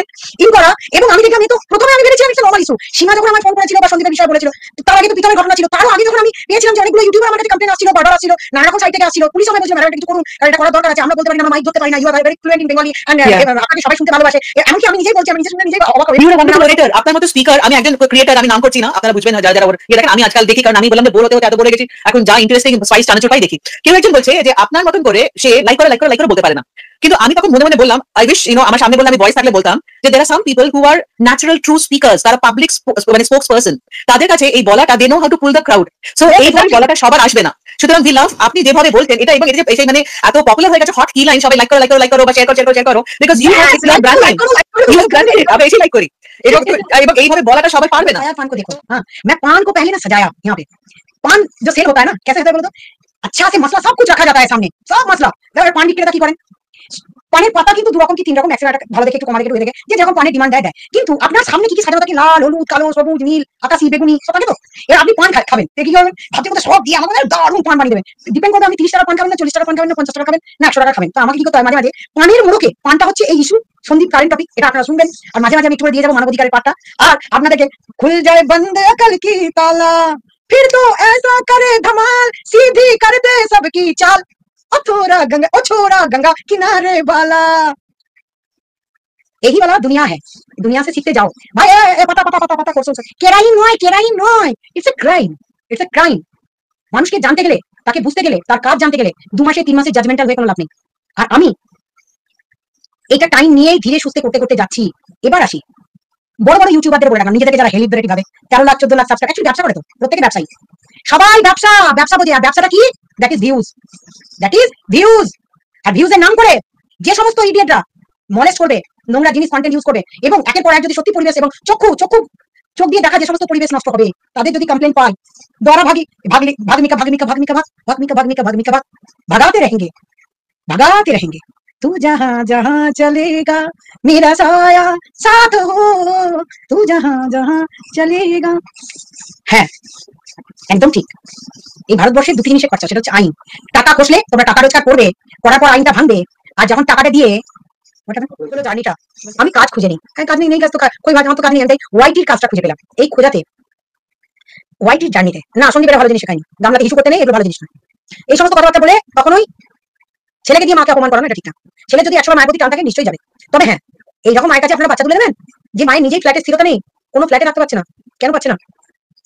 ইন করা, এবং আমি দেখলাম তো প্রথমে আমি ভেবেছিলাম একটা নরমাল ইস্যু, সীমা যখন আমার ফোন করেছিল বা সন্দীপের বিষয় বলেছিল, তার আগে তো পিতলের ঘটনা ছিল, তারও আগে যখন আমি পেয়েছিলাম যে অনেকগুলো ইউটিউবার আমার কাছে কমপ্লেন আসছিল, বারবার আসছিল, নানা রকম সাইড থেকে আসছিল, পুলিশ আমাকে বলছিল ম্যাডাম কিছু করুন, কারণ এটা করার দরকার আছে, আমরা বলতে পারি না, মাইক ধরতে পারি না, you are very fluent in Bengali and আপনাকে সবাই শুনতে ভালোবাসে, এমনকি আমি নিজেই বলছি, আমি নিজে শুনে নিজেই অবাক হই। আপনার মতো স্পিকার, আমি একজন ক্রিয়েটর, আমি নাম করছি না, আপনারা বুঝবেন না যারা যারা দেখেন, আমি আজকাল দেখি, কারণ আমি বললাম যে বোর হতে হতে এত বলে গেছি, এখন যা ইন্টারেস্টিং স্পাইস টানাচোরটাই দেখি। কেউ একজন বলছে যে আপনার মতন করে সে লাইক করে বলতে পারে না, কিন্তু আমি তখন মনে মনে বললাম আই উইশ আমার সামনে বললে আমি ভয়েস থাকলে বলতাম যে there are some people who are natural true speakers, তারা পাবলিক মানে স্পোক্স পারসন, তাদের কাছে এই বলাটা they know how to pull the crowd. So এইভাবে বলাটা সবার আসবে না। সুতরাং উই লাভ আপনি যেভাবে বলতেন এটা, এবং এটা যে মানে এত পপুলার হয়ে গেছে, হট কি লাইন, সবাই লাইক করো লাইক করো লাইক করো বা শেয়ার করো শেয়ার করো শেয়ার করো, because you have it's your brand line, you have brand it. আমি এসে লাইক করি এবং এইভাবে বলাটা सबाई पार में ना। पान को देखो, हाँ मैं पान को पहले ना सजाया यहाँ पे। पान जो सेल होता है ना, कैसे होता है बोलो तो, अच्छा से मसला सब कुछ रखा जाता है सामने, सब मसला। पान বিক্রেতা কি করেন, পানের পাতা কিন্তু দু রকম কি তিন রকম, একসাথে ভালো দেখে একটু কমা দেখে দেখে যে যখন পানের ডিমান্ড দেয় কিন্তু আপনার সামনে কি কি সাজানো থাকে, লাল হলুদ কালো সবুজ নীল আকাশি বেগুনি সব থাকে তো। এর আপনি পান খাবেন কি করবেন, ভাবতে করতে সব দিয়ে আমাদের দারুণ পান বানিয়ে দেবেন। ডিপেন্ড করবে আপনি 30 টাকা পান খাবেন না 40 টাকা পান খাবেন না 50 টাকা খাবেন না 100 টাকা খাবেন। তো আমাকে কি করতে হয় মাঝে মাঝে পানের মোড়কে, পানটা হচ্ছে এই ইস্যু সন্দীপ কারেন্ট টপিক, এটা আপনারা শুনবেন। আর মাঝে মাঝে আমি একটু দিয়ে যাবো মানবাধিকারের পাঠটা। আর আপনাদেরকে খুল যায় বন্ধ अकल की ताला, फिर तो ऐसा करे धमाल, सीधी कर दे सबकी चाल, ओ छोरा गंगा किनारे वाला। यही वाला दुनिया है, दुनिया से सीखते जाओ भाई। पता पता पता पता করছো, কেরাইন নয়, ইটস এ ক্রাইম। মানুষকে জানতে গেলে, তাকে বুঝতে গেলে, তার কাজ জানতে গেলে 2 মাসে 3 মাসে জাজমেন্টাল হয়ে কোনো লাভ নেই। আর আমি এটা টাইম নিয়ে ধীরে সুস্থে করতে করতে যাচ্ছি। এবার আসি বড় বড় ইউটিউবারদের বলে রাখলাম, নিজেদেরকে যারা সেলিব্রিটি ভাবে, 13 লাখ 14 লাখ সাবস্ক্রাইব, অ্যাকচুয়ালি ব্যবসা করে তো, প্রত্যেকে ব্যবসায়ী, সবাই ব্যবসা বোঝে। আর ব্যবসাটা কি, দ্যাট ইজ ভিউজ। আর ভিউজ এর নাম করে যে সমস্ত ইডিয়েটরা মলেস্ট করবে, নোংরা জিনিস কন্টেন্ট ইউজ করবে, এবং একের পর এক যদি সত্যি পরিবেশ এবং চোখ দিয়ে দেখা যে সমস্ত পরিবেশ নষ্ট হবে, তাদের যদি কমপ্লেন পায়, দ্বারা ভাগমিকা ভাগাতে रहेंगे तू जहां जहां चलेगा मेरा साया साथ हो, तू जहां जहां चलेगा। হ্যাঁ একদম ঠিক। এই ভারতবর্ষের দুটি জিনিসের খরচা, সেটা হচ্ছে আইন। টাকা কষলে তোমরা টাকা রোজগার করবে, করার পর আইনটা ভাঙবে, আর যখন টাকাটা দিয়ে জার্নিটা, আমি কাজ খুঁজে নিই, কাজ নেই কাজ তো কই ভাজ, আমার তো কাজ নেই। আমি ওয়াইটির কাজটা খুঁজে পেলাম এই খোঁজাতে, ওয়াইটির জার্নিতে। না সন্দীপের ভালো জিনিস শেখায়নি, গামলাতে ইস্যু করতে নেই, এগুলো ভালো জিনিস না। এই সমস্ত কথাবার্তা বলে কখনোই ছেলেকে দিয়ে মাকে অপমান করানো এটা ঠিক না। ছেলে যদি 100 মায়ের প্রতি টান থাকে নিশ্চয়ই যাবে। তবে হ্যাঁ, এইরকম মায়ের কাছে আপনারা বাচ্চা তুলে দেবেন যে মায়ের নিজেই ফ্ল্যাটে স্থিরতা নেই, কোনো ফ্ল্যাটে রাখতে পারছে না, কেন পাচ্ছে না?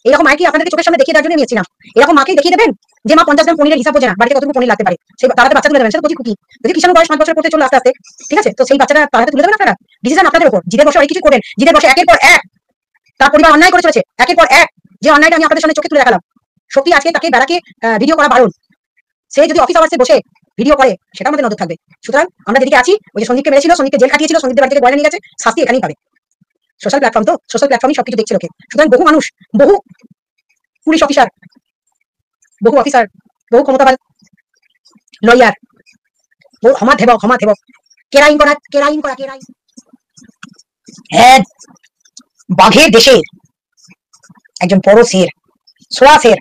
এইরকম মাকে আপনাদেরকে চোখের সামনে দেখিয়ে দেওয়ার জন্য নিয়েছিলাম। এরকম মাকেই দেখিয়ে দেবেন যে মা 50 গ্রাম পনিরের হিসাব বোঝে না, বাড়িতে কতটুকু পনির লাগতে পারে, সেই তারাতে বাচ্চা তুলে দেবেন। সেটা কুকি যদি কিষাণু বয়স 5 বছর করতে চলে আস্তে আস্তে, ঠিক আছে, তো সেই বাচ্চাটা তারাতে তুলে দেবেন আপনারা। ডিসিশন আপনাদের উপর। জিদের বসে অনেক কিছু করবেন, জিদের বসে একের পর এক তার পরিবার অন্যায় করে চলেছে, একের পর এক যে অন্যায়টা আমি আপনাদের সামনে চোখে তুলে দেখালাম। সত্যি আজকে তাকে বেড়াকে ভিডিও করা বারণ, সে যদি অফিস আওয়ার্সে বসে ভিডিও করে সেটা আমাদের নজর থাকবে। সুতরাং আমরা যেদিকে আছি, ওই যে সন্দীপকে মেরেছিল, সন্দীপকে জেল খাটিয়েছিল, সন্দীপের বাড়ি থেকে গয়না নিয়ে গেছে, শাস্তি এখানেই পাবে। সোশ্যাল প্ল্যাটফর্ম তো, সোশ্যাল প্ল্যাটফর্মই সবকিছু দেখছে লোকে। সুতরাং বহু মানুষ, বহু পুলিশ অফিসার, বহু ক্ষমতাবান লয়ার, বহু ক্ষমা দেব কেরাইন করা বাঘের দেশের একজন বড় শের, সোয়া শের।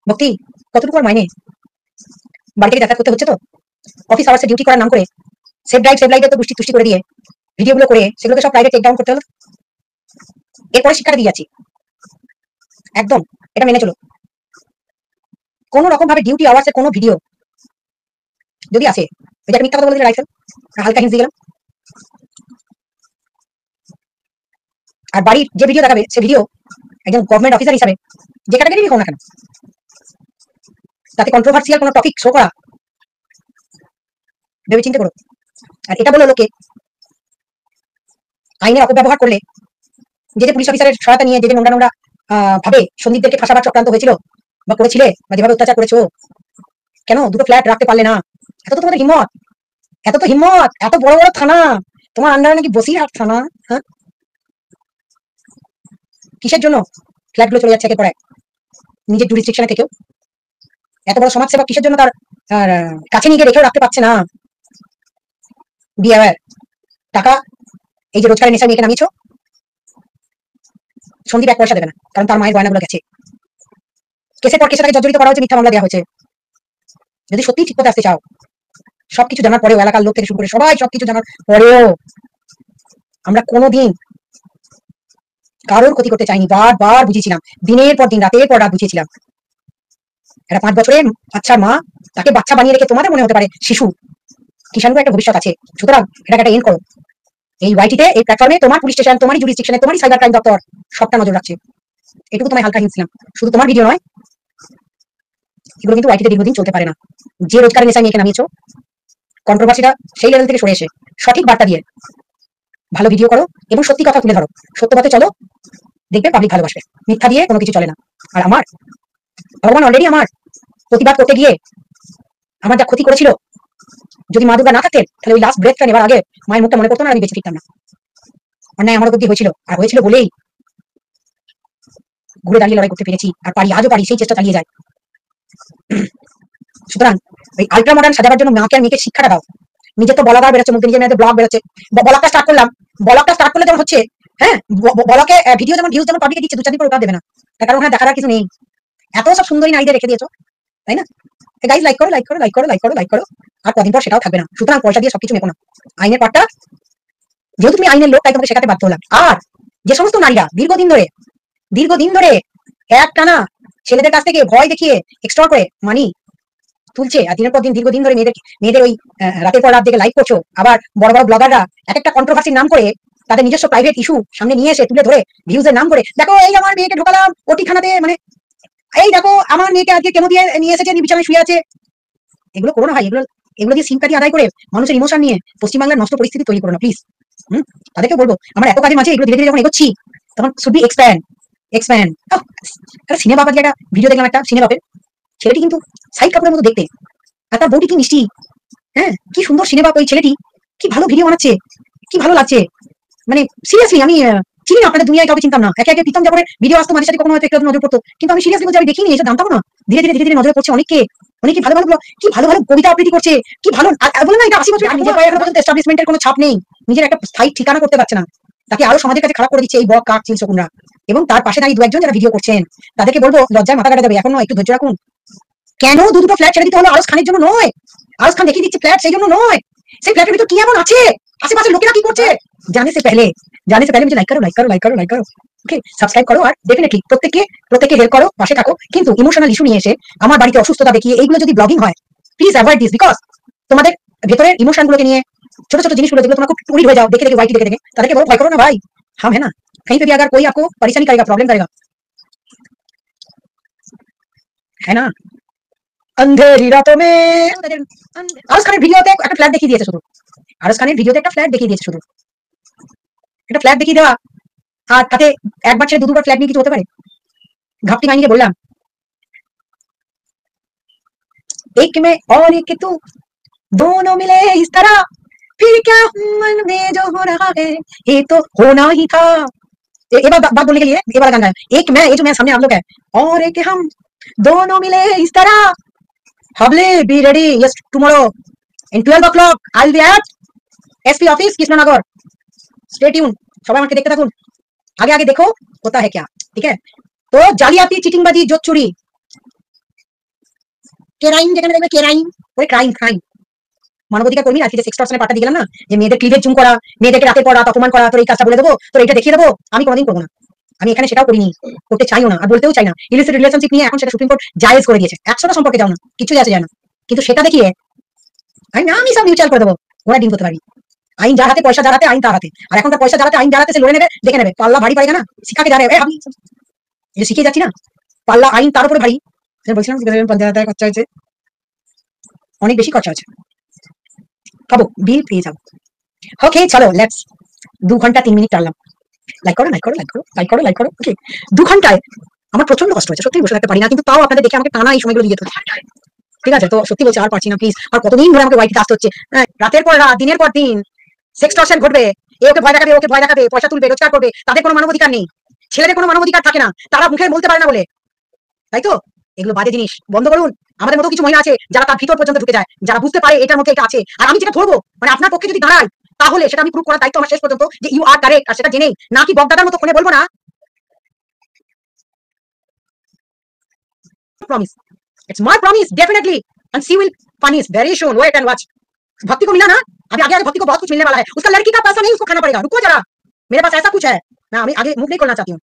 ভক্তি কতটুকু মাইনে, বাড়ি থেকে যাতায়াত করতে হচ্ছে তো, অফিস আওয়ার্সে ডিউটি করার নাম করে সেভ লাইভে তো তুষ্টি করে দিয়ে ভিডিওগুলো করে সেগুলোকে সব প্রাইভেট টেক ডাউন করতে হলো। এরপরে শিক্ষাটা দিয়ে যাচ্ছি, একদম এটা মেনে চলো। কোন রকম ভাবে ডিউটি আওয়ার্সে কোনো ভিডিও যদি আসে, ওই যে মিথ্যা কথা বলে রাইফেল হালকা হিন্স দিয়ে গেলাম, আর বাড়ির যে ভিডিও দেখাবে সে ভিডিও একজন গভর্নমেন্ট অফিসার হিসাবে যে ক্যাটাগরি হোক না কেন, তাতে কন্ট্রোভার্সিয়াল কোনো টপিক শো করা, ভেবে চিন্তা করো। আর এটা বলো লোকে আইনের অপব্যবহার করলে, যে পুলিশ অফিসারের সহায়তা নিয়ে যে নোংরা ভাবে সন্দীপদেরকে ফাঁসাবার চক্রান্ত হয়েছিল বা করেছিলে, বা যেভাবে অত্যাচার করেছো, কেন দুটো ফ্ল্যাট রাখতে পারলে না? এত তো তোমাদের হিম্মত, এত বড় বড় থানা, তোমার আন্ডারে নাকি বসিরহাট থানা। হ্যাঁ, কিসের জন্য ফ্ল্যাটগুলো চলে যাচ্ছে একের পর এক নিজের জুরিসডিকশনে থেকেও? এত বড় সমাজসেবা কিসের জন্য তার কাছে নিয়ে রেখেও রাখতে পারছে না? Be aware. টাকা এই যে রোজগারের নেশা নিয়ে নামিয়েছো, সন্দীপ 1 পয়সা দেবে না, কারণ তার মায়ের গয়নাগুলো গেছে। কেসের পর কেসে তাকে জর্জরিত করা হয়েছে, মিথ্যা মামলা দেওয়া হয়েছে। যদি সত্যি ঠিক পথে আসতে চাও, সবকিছু জানার পরেও, এলাকার লোক থেকে শুরু করে সবাই সবকিছু জানার পরেও আমরা কোনোদিন কারোর ক্ষতি করতে চাইনি। বারবার বুঝিয়েছিলাম, দিনের পর দিন, রাতের পর রাত বুঝিয়েছিলাম। একটা 5 বছরের বাচ্চার মা, তাকে বাচ্চা বানিয়ে রেখে তোমাদের মনে হতে পারে শিশু, কিষাণুর একটা ভবিষ্যৎ আছে। সুতরাং এটাকে একটা এন্ড করো। এই ওয়াইটিতে, এই প্ল্যাটফর্মে তোমার পুলিশ স্টেশন, তোমারই জুরিসডিকশনে, তোমারই সাইবার ক্রাইম দপ্তর সবটা নজর রাখছে। এটুকু তোমায় হালকা হিন্স দিলাম, শুধু তোমার ভিডিও নয়, এগুলো কিন্তু ওয়াইটিতে দীর্ঘদিন চলতে পারে না। যে রোজগারের নেশায় মেয়েকে নামিয়েছো, কন্ট্রোভার্সিটা সেই লেভেল থেকে সরে এসে সঠিক বার্তা দিয়ে ভালো ভিডিও করো এবং সত্যি কথা তুলে ধরো, সত্য পথে চলো, দেখবে পাবলিক ভালোবাসবে। মিথ্যা দিয়ে কোনো কিছু চলে না। আর আমার ভগবান অলরেডি আমার প্রতিবাদ করতে গিয়ে আমার যা ক্ষতি করেছিল, যদি মা দুর্গা না থাকতেন তাহলে ওই লাস্ট ব্রেথটা নেবার আগে মায়ের মুখটা মনে পড়তো না, আমি বেঁচে ফিরতাম না। অন্যায় আমার উপর হয়েছিল, আর হয়েছিল বলেই ঘুরে দাঁড়িয়ে লড়াই করতে পেরেছি, আর পারি, আজও পারি, সেই চেষ্টা চালিয়ে যায়। সুতরাং ওই আলট্রা মডার্ন সাজাবার জন্য মাকে আর মেয়েকে শিক্ষাটা দাও। নিজে তো ব্লগার বেরোচ্ছে, মুখে নিজের ব্লগ বেরোচ্ছে, ব্লগটা স্টার্ট করলাম, ব্লগটা স্টার্ট করলে যেমন হচ্ছে, হ্যাঁ ব্লগে ভিডিও যেমন ভিউজ যেমন পাবলিকে দিচ্ছে, 2-4 দিন পর ওটা দেবে না, তার কারণ ওখানে দেখার কিছু নেই। এত সব সুন্দরী নারীদের রেখে দিয়েছো, তাই না? গাইজ লাইক করো, লাইক করো, লাইক করো, লাইক করো, লাইক করো, আর কদিন পর সেটাও থাকবে না। সুতরাং পয়সা দিয়ে সবকিছু মেপো না। আইনের পাঠটা, যেহেতু তুমি আইনের লোক, তাই তোমাকে শেখাতে বাধ্য হলাম। আর যে সমস্ত নারীরা দীর্ঘদিন ধরে এক টানা ছেলেদের কাছ থেকে ভয় দেখিয়ে এক্সট্রা করে মানি তুলছে, আর দিনের পর দিন দীর্ঘদিন ধরে মেয়েদের ওই রাতের পর রাত দেখে লাইভ করছো, আবার বড় বড় ব্লগাররা এক একটা কন্ট্রোভার্সির নাম করে তাদের নিজস্ব প্রাইভেট ইস্যু সামনে নিয়ে এসে তুলে ধরে ভিউজের নাম করে, দেখো এই আমার মেয়েকে ঢোকালাম ওটি খানাতে, মানে এই দেখো আমার মেয়েকে আজকে কেমো দিয়ে নিয়ে এসেছে, বিছানায় শুয়ে আছে। এগুলো করো না ভাই, এগুলো দিয়ে সিম্প্যাথি আদায় করে মানুষের ইমোশন নিয়ে পশ্চিমবাংলার নষ্ট পরিস্থিতি তৈরি করো না প্লিজ। তাদেরকে বলবো, আমরা এত কাজের মাঝে এগুলো ধীরে ধীরে যখন এগোচ্ছি, তখন শুড বি এক্সপ্যান্ড। একটা সিনেমা বাবা একটা ভিডিও দেখলাম, একটা সিনেমা বাপের ছেলেটি কিন্তু সাইড কাপড়ের মতো দেখতে, আর তার বউটি কি মিষ্টি, হ্যাঁ কি সুন্দর সিনেমা, ওই ছেলেটি কি ভালো ভিডিও বানাচ্ছে, কি ভালো লাগছে। মানে সিরিয়াসলি আমি চিনি না, আপনাদের দুনিয়ায় কাউকে চিনতাম না, একে একে প্রীতম যাপনের ভিডিও আসতো মাঝে সাথে, কখনো হয়তো একটু নজর পড়তো, কিন্তু আমি সিরিয়াসলি বলছি আমি দেখিনি, এসে জানতাম না। ধীরে ধীরে নজরে পড়ছে অনেকে ভালো ভালো কবিতা আবৃত্তি করছে, কি ভালো। বলে না এটা 80 বছর নিজের পায়ে এখনো পর্যন্ত এস্টাবলিশমেন্টের কোনো ছাপ নেই, নিজের একটা স্থায়ী ঠিকানা করতে পারছে না, তাকে আরো সমাজের কাছে খারাপ করে দিচ্ছে এই বক কাক চিল শকুনরা। এবং তার পাশে দাঁড়িয়ে 2-1 জন যারা ভিডিও করছেন, তাদেরকে বলবো লজ্জায় মাথা কাটা যাবে, এখনো একটু ধৈর্য রাখুন। কেন দুটো ফ্ল্যাট ছেড়ে দিতে হলো? আরজ খানের জন্য নয়, আরজ খান দেখিয়ে দিচ্ছে ফ্ল্যাট, সেই জন্য নয়। সেই ফ্ল্যাটের ভিতর কি এমন আছে, আশেপাশের লোকেরা কি করছে, জানে সে পহলে মুঝে লাইক করো, লাইক করো, লাইক করো, লাইক করো, ওকে সাবস্ক্রাইব করো, আর ডেফিনেটলি প্রত্যেককে হেল্প করো, পাশে থাকো। কিন্তু ইমোশনাল ইস্যু নিয়ে এসে আমার বাড়িতে অসুস্থতা দেখিয়ে এইগুলো যদি ব্লগিং হয়, প্লিজ অ্যাভয়েড দিস, বিকজ তোমাদের ভেতরের ইমোশন গুলোকে নিয়ে, ছোট ছোট জিনিসগুলো যেগুলো তোমার খুব টুরিড হয়ে যাও দেখে ওয়াইটি দেখে তাদেরকে বলো ভয় করো না ভাই, हम है ना, कहीं पे भी अगर कोई आपको परेशानी करेगा, प्रॉब्लम करेगा, है ना, अंधेरी रातों में। আরজ খানের ভিডিওতে একটা ফ্ল্যাট দেখিয়ে দিয়েছে, শুধু আরজ খানের ভিডিওতে একটা ফ্ল্যাট দেখিয়ে দিয়েছে, শুধু একটা ফ্ল্যাট দেখিয়ে দেওয়া, আর তাতে একবার ছেড়ে দুবার ফ্ল্যাট নিয়ে কিছু হতে পারে? ঘাপটি কাহিনীকে বললাম, एक में और एक तू, दोनों मिले इस तरह, फिर क्या मन में जो हो रहा है ये तो होना ही था। एक बात बोलने के लिए ये वाला गाना है, एक मैं, ये जो मैं सामने आप लोग है, और एक हम, दोनों मिले इस तरह, हबले be ready, yes tomorrow in 12 o'clock I will be at SP office Krishnanagar, stay tune. সবাই আমাকে দেখতে থাকুন, আগে আগে দেখো होता है क्या, ठीक है? তো জালিয়াতি, চিটিংবাজি, জোট চুরি, কেরাইম, যেখানে দেখবে কেরাইম, ওই ক্রাইম মানবাধিকার কর্মী আজকে যে সেক্সটর্শনের পার্টটা দিয়ে গেলাম না, যে মেয়েদের ক্লিভেজ জুম করা, মেয়েদেরকে রাতের পর রাত অপমান করা, তোর এই কাজটা বলে দেবো, তোর এইটা দেখিয়ে দেবো, আমি কোনোদিন করবো না। আমি এখানে সেটাও করিনি, করতে চাইও না, আর বলতেও চাই না। ইলিসিট রিলেশনশিপ নিয়ে এখন সেটা সুপ্রিম কোর্ট জায়েজ করে দিয়েছে, 100টা সম্পর্কে যাও না, কিছুই আসে যায় না, কিন্তু সেটা দেখিয়ে আমি সব মিউচুয়াল করে দেবো, ওরা ডিল করতে পারবি। আইন যার হাতে, পয়সা যার হাতে, আইন তার হাতে। আর এখনকার পয়সা যার হাতে, আইন যার হাতে, সে লড়ে নেবে, দেখে নেবে, পাল্লা ভারী পারেগা না, শিখাকে যারে আমি যে শিখে যাচ্ছি না, পাল্লা আইন তার উপরে ভারী। বলছিলাম 50,000 টাকা খরচা হয়েছে, অনেক বেশি খরচা হচ্ছে, পাবো বিল পেয়ে যাবো। ওকে চলো লেটস 2 ঘন্টা 3 মিনিট টানলাম, লাইক করো, লাইক করো, লাইক করো, লাইক করো, লাইক করো। ওকে 2 ঘন্টায় আমার প্রচন্ড কষ্ট হয়েছে, সত্যি বসে থাকতে পারি না, কিন্তু তাও আপনাদের দেখে আমাকে টানা এই সময়গুলো দিয়ে যেতে, ঠিক আছে? তো সত্যি বলছি আর পারছি না, প্লিজ। আর কতদিন ধরে আমাকে ওয়াইটিতে আসতে হচ্ছে, রাতের পর রাত, দিনের পর দিন সেক্সটর্শন ঘটবে, এ ওকে ভয় দেখাবে, ওকে ভয় দেখাবে, পয়সা তুলবে, রোজগার করবে, তাদের কোনো মানবাধিকার নেই, ছেলেদের কোনো মানবাধিকার থাকে না, তারা মুখে বলতে পারে না বলে, তাই তো? এগুলো বাজে জিনিস বন্ধ করুন। আমাদের মতো কিছু মহিলা আছে যারা তার ভিতর পর্যন্ত ঢুকে যায়, যারা বুঝতে পারে এটার মধ্যে এটা আছে, আর আমি যেটা ধরবো, মানে আপনার পক্ষে যদি দাঁড়াই, তাহলে সেটা আমি প্রুভ করার দায়িত্ব আমার শেষ পর্যন্ত, যে ইউ আর কারেক্ট, আর সেটা জেনেই, না কি বকদাদার মতো ফোনে বলবো না promise, it's my promise definitely, and see will punish very soon, wait and watch. Bhakti को मिला ना, अभी आगे आगे भक्ति को बहुत कुछ मिलने वाला है, उसका लड़की का पैसा नहीं उसको खाना पड़ेगा, रुको जरा, मेरे पास ऐसा कुछ है, मैं आगे मुंह नहीं खोलना चाहती हूँ।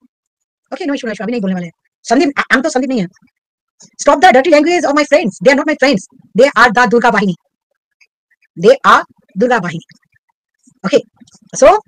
ओके नो इशू, अभी नहीं बोलने वाले हैं। संदीप, हम तो संदीप नहीं है। Stop the dirty language of my friends. They are not my friends. They are the Durga Bahini. They are Durga Bahini. Okay. So